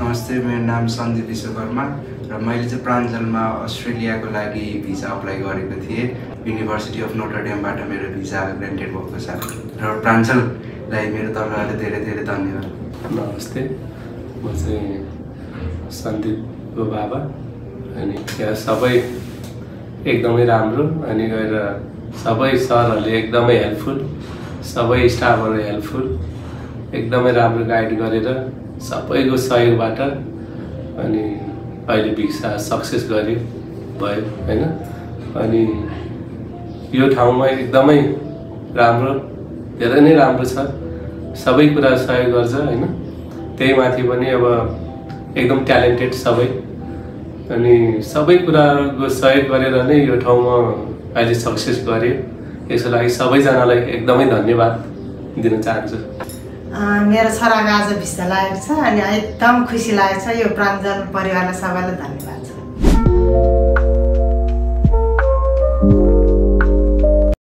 नमस्ते, मेरो नाम सन्दीप विश्वकर्मा र मैले चाहिँ प्राञ्जलमा अस्ट्रेलियाको लागि भिजा अप्लाई गरेको थिएँ। युनिभर्सिटी अफ नोटरडेमबाट मेरो भिजा ग्रान्टेड भएको छ र प्राञ्जललाई मेरो तर्फबाट धेरै धेरै धन्यवाद। नमस्ते, म चाहिँ सन्दीपको बाबा अनि यहाँ सबै एकदमै राम्रो अनि गएर सबै सरहरूले एकदमै हेल्पफुल, सबै स्टाफहरू हेल्पफुल, एकदमै राम्रो गाइड गरेर सबैको सहयोगबाट अनि अहिले भिसा सक्सेस भयो हैन। अनि यो ठाउँमा एकदमै राम्रो, धेरै नै राम्रो छ, सबै कुरा सहयोग गर्छ हैन। त्यही माथि पनि अब एकदम ट्यालेन्टेड सबै अनि सबै कुराको सहयोग गरेर नै यो ठाउँमा अहिले सक्सेस गरे। यसको लागि सबैजनालाई एकदमै धन्यवाद दिन चाहन्छु। मेरो छोराको आज भिसा लागेको छ अनि एकदम खुसी लागेको छ। यो प्राञ्जल परिवारलाई सबैलाई धन्यवाद छ।